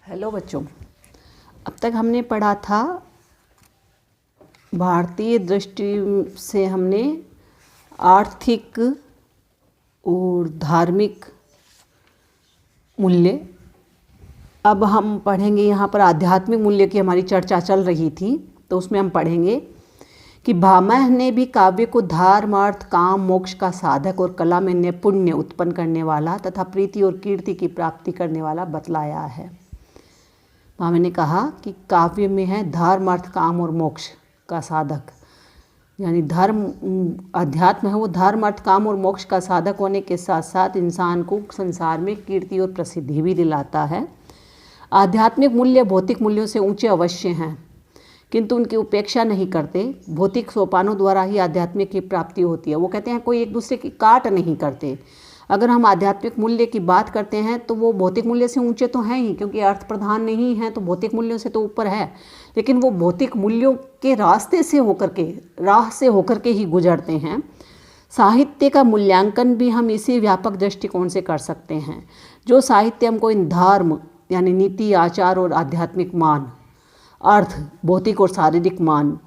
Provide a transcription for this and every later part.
Hello बच्चों, अब तक हमने पढ़ा था भारतीय दृष्टि से हमने आर्थिक और धार्मिक मूल्य। अब हम पढ़ेंगे, यहाँ पर आध्यात्मिक मूल्य की हमारी चर्चा चल रही थी, तो उसमें हम पढ़ेंगे कि भामह ने भी काव्य को धर्म, अर्थ, काम, मोक्ष का साधक और कला में नैपुण्य उत्पन्न करने वाला तथा प्रीति और कीर्ति की प्राप्ति करने वाला बतलाया है। भामह ने कहा कि काव्य में है धर्म, अर्थ, काम और मोक्ष का साधक, यानी धर्म अध्यात्म है वो धर्म, अर्थ, काम और मोक्ष का साधक होने के साथ साथ इंसान को संसार में कीर्ति और प्रसिद्धि भी दिलाता है। आध्यात्मिक मूल्य भौतिक मूल्यों से ऊंचे अवश्य हैं, किंतु उनकी उपेक्षा नहीं करते। भौतिक सोपानों द्वारा ही आध्यात्मिक की प्राप्ति होती है। वो कहते हैं कोई एक दूसरे की काट नहीं करते। अगर हम आध्यात्मिक मूल्य की बात करते हैं तो वो भौतिक मूल्य से ऊंचे तो हैं ही, क्योंकि अर्थ प्रधान नहीं है तो भौतिक मूल्यों से तो ऊपर है, लेकिन वो भौतिक मूल्यों के रास्ते से होकर के, राह से होकर के ही गुजरते हैं। साहित्य का मूल्यांकन भी हम इसी व्यापक दृष्टिकोण से कर सकते हैं। जो साहित्य हमको इन धर्म यानी नीति, आचार और आध्यात्मिक मान, अर्थ भौतिक और शारीरिक मान,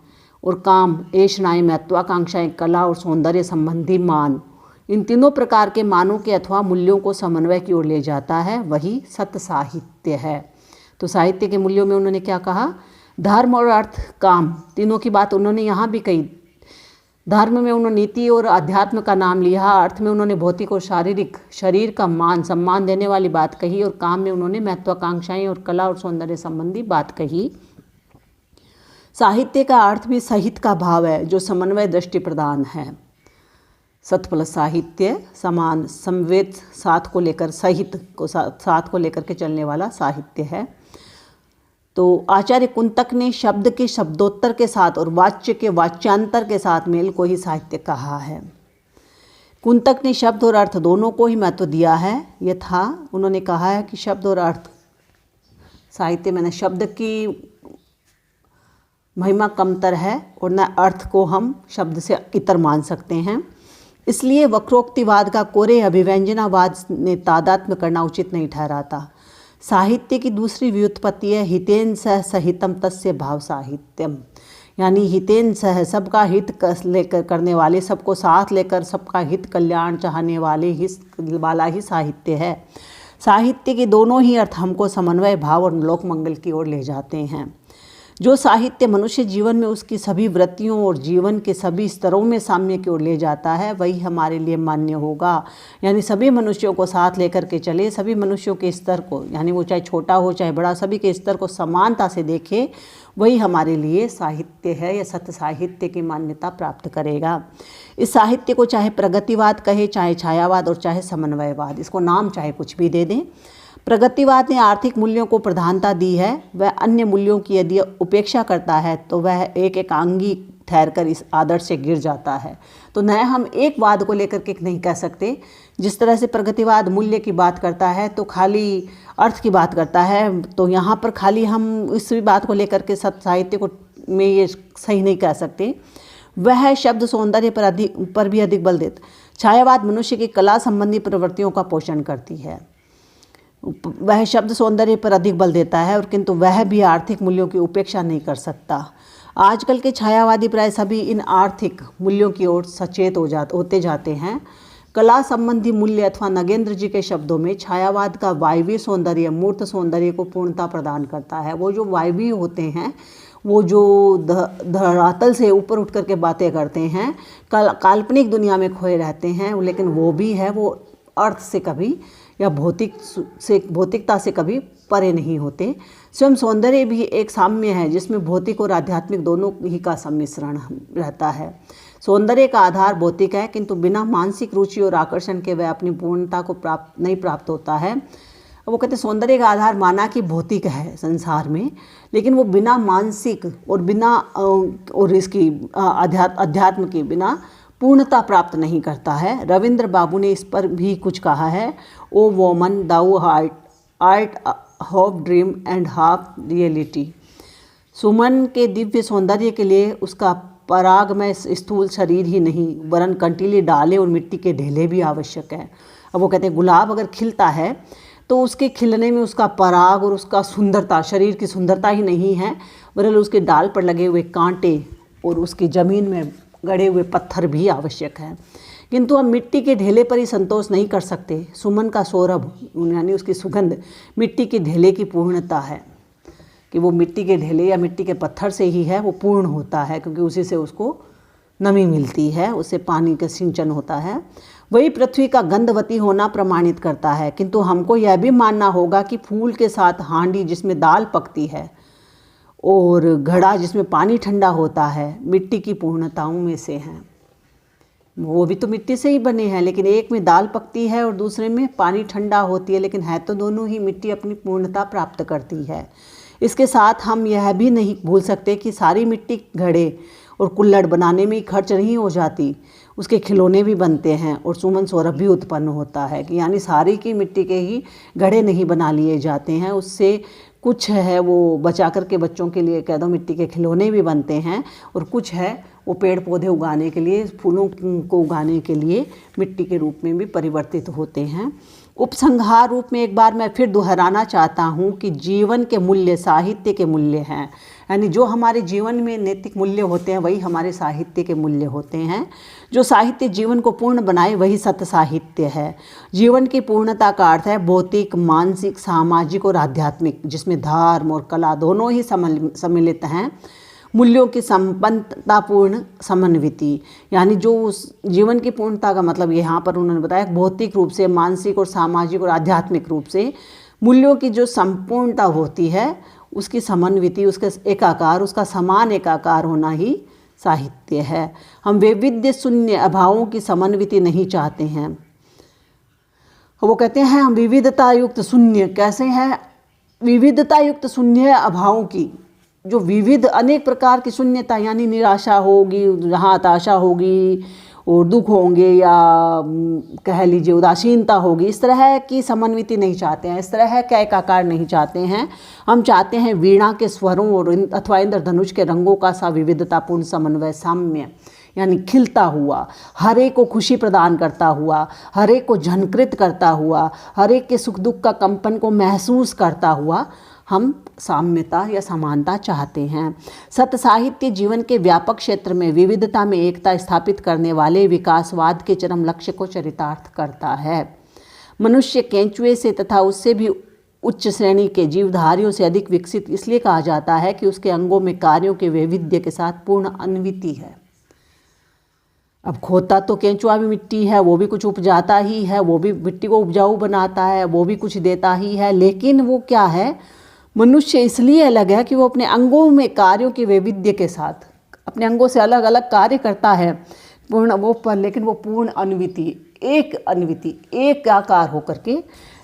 और काम ऐशनाएं, महत्वाकांक्षाएं, कला और सौंदर्य संबंधी मान, इन तीनों प्रकार के मानों के अथवा मूल्यों को समन्वय की ओर ले जाता है, वही सत्य साहित्य है। तो साहित्य के मूल्यों में उन्होंने क्या कहा? धर्म और अर्थ, काम, तीनों की बात उन्होंने यहाँ भी कही। धर्म में उन्होंने नीति और अध्यात्म का नाम लिया, अर्थ में उन्होंने भौतिक और शारीरिक शरीर का मान सम्मान देने वाली बात कही, और काम में उन्होंने महत्वाकांक्षाएं और कला और सौंदर्य संबंधी बात कही। साहित्य का अर्थ भी सहित का भाव है, जो समन्वय दृष्टि प्रदान है। सत प्लस साहित्य समान, समवेत साथ को लेकर, सहित को साथ को लेकर के चलने वाला साहित्य है। तो आचार्य कुंतक ने शब्द के शब्दोत्तर के साथ और वाच्य के वाच्यांतर के साथ मेल को ही साहित्य कहा है। कुंतक ने शब्द और अर्थ दोनों को ही महत्व दिया है। यथा उन्होंने कहा है कि शब्द और अर्थ साहित्य में न शब्द की महिमा कमतर है और न अर्थ को हम शब्द से इतर मान सकते हैं। इसलिए वक्रोक्तिवाद का कोरे अभिव्यंजनावाद ने तादात्म्य करना उचित नहीं ठहराता। साहित्य की दूसरी व्युत्पत्ति है हितेन सह सहितम तस्य भाव साहित्यम, यानी हितेन सह सबका हित लेकर करने वाले, सबको साथ लेकर सबका हित कल्याण चाहने वाले वाला ही साहित्य है। साहित्य के दोनों ही अर्थ हमको समन्वय भाव और लोक मंगल की ओर ले जाते हैं। जो साहित्य मनुष्य जीवन में उसकी सभी वृत्तियों और जीवन के सभी स्तरों में साम्य की ओर ले जाता है, वही हमारे लिए मान्य होगा। यानी सभी मनुष्यों को साथ लेकर के चले, सभी मनुष्यों के स्तर को, यानी वो चाहे छोटा हो चाहे बड़ा, सभी के स्तर को समानता से देखे, वही हमारे लिए साहित्य है या सत्य साहित्य की मान्यता प्राप्त करेगा। इस साहित्य को चाहे प्रगतिवाद कहे, चाहे छायावाद और चाहे समन्वयवाद, इसको नाम चाहे कुछ भी दे दें। प्रगतिवाद ने आर्थिक मूल्यों को प्रधानता दी है। वह अन्य मूल्यों की यदि उपेक्षा करता है तो वह एक एकांगी ठहरकर इस आदर्श से गिर जाता है। तो न हम एक वाद को लेकर के नहीं कह सकते। जिस तरह से प्रगतिवाद मूल्य की बात करता है तो खाली अर्थ की बात करता है, तो यहाँ पर खाली हम इस बात को लेकर के सत्य साहित्य को में ये सही नहीं कह सकते। वह शब्द सौंदर्य पर भी अधिक बल देता। छायावाद मनुष्य की कला संबंधी प्रवृत्तियों का पोषण करती है। वह शब्द सौंदर्य पर अधिक बल देता है, और किंतु वह भी आर्थिक मूल्यों की उपेक्षा नहीं कर सकता। आजकल के छायावादी प्राय सभी इन आर्थिक मूल्यों की ओर सचेत होते जाते हैं। कला संबंधी मूल्य अथवा नगेंद्र जी के शब्दों में छायावाद का वायवीय सौंदर्य मूर्त सौंदर्य को पूर्णता प्रदान करता है। वो जो वायवीय होते हैं, वो जो धरातल से ऊपर उठ करके बातें करते हैं, काल्पनिक दुनिया में खोए रहते हैं, लेकिन वो भी है, वो अर्थ से कभी या भौतिकता से कभी परे नहीं होते। स्वयं सौंदर्य भी एक साम्य है, जिसमें भौतिक और आध्यात्मिक दोनों ही का सम्मिश्रण रहता है। सौंदर्य का आधार भौतिक है, किंतु बिना मानसिक रुचि और आकर्षण के वह अपनी पूर्णता को नहीं प्राप्त होता है। वो कहते हैं सौंदर्य का आधार माना कि भौतिक है संसार में, लेकिन वो बिना मानसिक और बिना और इसकी अध्यात्म के बिना पूर्णता प्राप्त नहीं करता है। रविंद्र बाबू ने इस पर भी कुछ कहा है। O woman thou art half dream and half reality. सुमन के दिव्य सौंदर्य के लिए उसका परागमय स्थूल शरीर ही नहीं, वरन कंटीली डालें और मिट्टी के ढेले भी आवश्यक है। अब वो कहते हैं गुलाब अगर खिलता है तो उसके खिलने में उसका पराग और उसका सुंदरता, शरीर की सुंदरता ही नहीं है, बल्कि उसके डाल पर लगे हुए कांटे और उसकी ज़मीन में गड़े हुए पत्थर भी आवश्यक है। किंतु हम मिट्टी के ढेले पर ही संतोष नहीं कर सकते। सुमन का सौरभ यानी उसकी सुगंध मिट्टी के ढेले की पूर्णता है, कि वो मिट्टी के ढेले या मिट्टी के पत्थर से ही है वो पूर्ण होता है, क्योंकि उसी से उसको नमी मिलती है, उससे पानी का सिंचन होता है। वही पृथ्वी का गंधवती होना प्रमाणित करता है। किंतु हमको यह भी मानना होगा कि फूल के साथ हांडी जिसमें दाल पकती है और घड़ा जिसमें पानी ठंडा होता है मिट्टी की पूर्णताओं में से हैं। वो भी तो मिट्टी से ही बने हैं, लेकिन एक में दाल पकती है और दूसरे में पानी ठंडा होती है, लेकिन है तो दोनों ही मिट्टी अपनी पूर्णता प्राप्त करती है। इसके साथ हम यह भी नहीं भूल सकते कि सारी मिट्टी घड़े और कुल्हड़ बनाने में ही खर्च नहीं हो जाती, उसके खिलौने भी बनते हैं और सुमन सौरभ भी उत्पन्न होता है, कि यानी सारी की मिट्टी के ही घड़े नहीं बना लिए जाते हैं, उससे कुछ है वो बचा कर के बच्चों के लिए कह दो मिट्टी के खिलौने भी बनते हैं, और कुछ है वो पेड़ पौधे उगाने के लिए, फूलों को उगाने के लिए मिट्टी के रूप में भी परिवर्तित होते हैं। उपसंहार रूप में एक बार मैं फिर दोहराना चाहता हूँ कि जीवन के मूल्य साहित्य के मूल्य हैं, यानी जो हमारे जीवन में नैतिक मूल्य होते हैं वही हमारे साहित्य के मूल्य होते हैं। जो साहित्य जीवन को पूर्ण बनाए वही सत्य साहित्य है। जीवन की पूर्णता का अर्थ है भौतिक, मानसिक, सामाजिक और आध्यात्मिक, जिसमें धर्म और कला दोनों ही सम्मिलित हैं। मूल्यों की संपन्नतापूर्ण समन्विति, यानी जो उस जीवन की पूर्णता का मतलब यहाँ पर उन्होंने बताया भौतिक रूप से, मानसिक और सामाजिक और आध्यात्मिक रूप से मूल्यों की जो संपूर्णता होती है उसकी समन्विति, उसका एकाकार, उसका समान एकाकार होना ही साहित्य है। हम वैविध्य शून्य अभावों की समन्विति नहीं चाहते हैं। वो कहते हैं हम विविधता युक्त शून्य, कैसे हैं विविधता युक्त शून्य अभावों की, जो विविध अनेक प्रकार की शून्यता, यानी निराशा होगी, जहाँ हताशा होगी और दुख होंगे, या कह लीजिए उदासीनता होगी, इस तरह की समन्विति नहीं चाहते हैं, इस तरह का एकाकार नहीं चाहते हैं। हम चाहते हैं वीणा के स्वरों और अथवा इंद्रधनुष के रंगों का सा विविधतापूर्ण समन्वय, साम्य, यानी खिलता हुआ, हर एक को खुशी प्रदान करता हुआ, हर एक को झंकृत करता हुआ, हर एक के सुख दुख का कंपन को महसूस करता हुआ हम साम्यता या समानता चाहते हैं। सत्य साहित्य जीवन के व्यापक क्षेत्र में विविधता में एकता स्थापित करने वाले विकासवाद के चरम लक्ष्य को चरितार्थ करता है। मनुष्य केंचुए से तथा उससे भी उच्च श्रेणी के जीवधारियों से अधिक विकसित इसलिए कहा जाता है कि उसके अंगों में कार्यों के वैविध्य के साथ पूर्ण अन्विति है। अब खोता तो केंचुआ भी मिट्टी है, वो भी कुछ उपजाता ही है, वो भी मिट्टी को उपजाऊ बनाता है, वो भी कुछ देता ही है, लेकिन वो क्या है, मनुष्य इसलिए अलग है कि वो अपने अंगों में कार्यों के वैविध्य के साथ अपने अंगों से अलग अलग कार्य करता है पूर्ण वो पर, लेकिन वो पूर्ण अन्विति एक आकार होकर के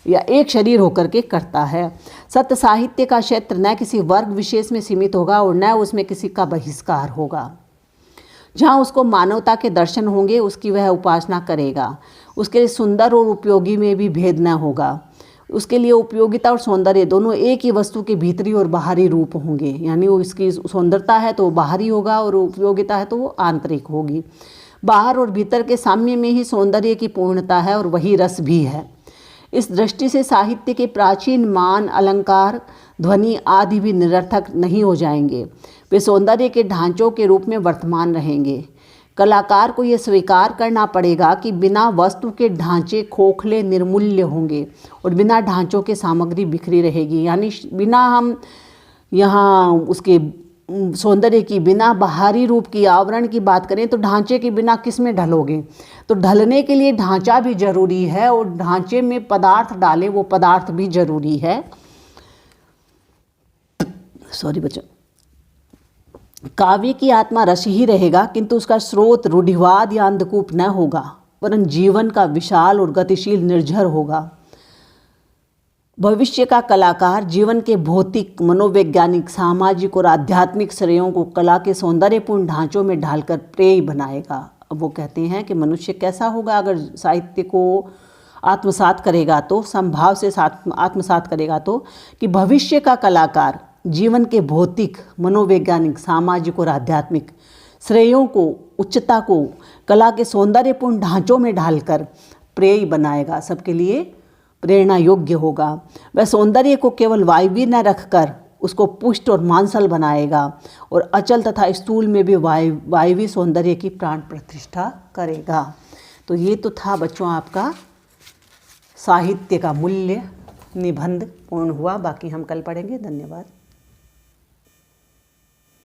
या एक शरीर होकर के करता है। सत्य साहित्य का क्षेत्र न किसी वर्ग विशेष में सीमित होगा और न उसमें किसी का बहिष्कार होगा। जहाँ उसको मानवता के दर्शन होंगे उसकी वह उपासना करेगा। उसके लिए सुंदर और उपयोगी में भी भेद न होगा। उसके लिए उपयोगिता और सौंदर्य दोनों एक ही वस्तु के भीतरी और बाहरी रूप होंगे, यानी वो इसकी सौंदर्यता है तो वो बाहरी होगा और उपयोगिता है तो वो आंतरिक होगी। बाहर और भीतर के साम्य में ही सौंदर्य की पूर्णता है और वही रस भी है। इस दृष्टि से साहित्य के प्राचीन मान, अलंकार, ध्वनि आदि भी निरर्थक नहीं हो जाएंगे, वे सौंदर्य के ढांचों के रूप में वर्तमान रहेंगे। कलाकार को यह स्वीकार करना पड़ेगा कि बिना वस्तु के ढांचे खोखले निर्मूल्य होंगे और बिना ढांचों के सामग्री बिखरी रहेगी। यानी बिना हम यहाँ उसके सौंदर्य की, बिना बाहरी रूप की, आवरण की बात करें तो ढांचे के बिना किस में ढलोगे, तो ढलने के लिए ढांचा भी जरूरी है और ढांचे में पदार्थ डाले वो पदार्थ भी जरूरी है। सॉरी बच्चों, काव्य की आत्मा रस ही रहेगा, किंतु उसका स्रोत रूढ़िवाद या अंधकूप न होगा, वरन जीवन का विशाल और गतिशील निर्झर होगा। भविष्य का कलाकार जीवन के भौतिक, मनोवैज्ञानिक, सामाजिक और आध्यात्मिक श्रेयों को कला के सौंदर्यपूर्ण ढांचों में ढालकर प्रेय बनाएगा। अब वो कहते हैं कि मनुष्य कैसा होगा अगर साहित्य को आत्मसात करेगा तो, समभाव से आत्मसात करेगा तो, कि भविष्य का कलाकार जीवन के भौतिक, मनोवैज्ञानिक, सामाजिक और आध्यात्मिक श्रेयों को, उच्चता को कला के सौंदर्यपूर्ण ढांचों में ढालकर प्रेय बनाएगा, सबके लिए प्रेरणा योग्य होगा। वह सौंदर्य को केवल वायवीय न रखकर उसको पुष्ट और मांसल बनाएगा और अचल तथा स्थूल में भी वायवीय सौंदर्य की प्राण प्रतिष्ठा करेगा। तो ये तो था बच्चों आपका साहित्य का मूल्य निबंध पूर्ण हुआ। बाकी हम कल पढ़ेंगे। धन्यवाद।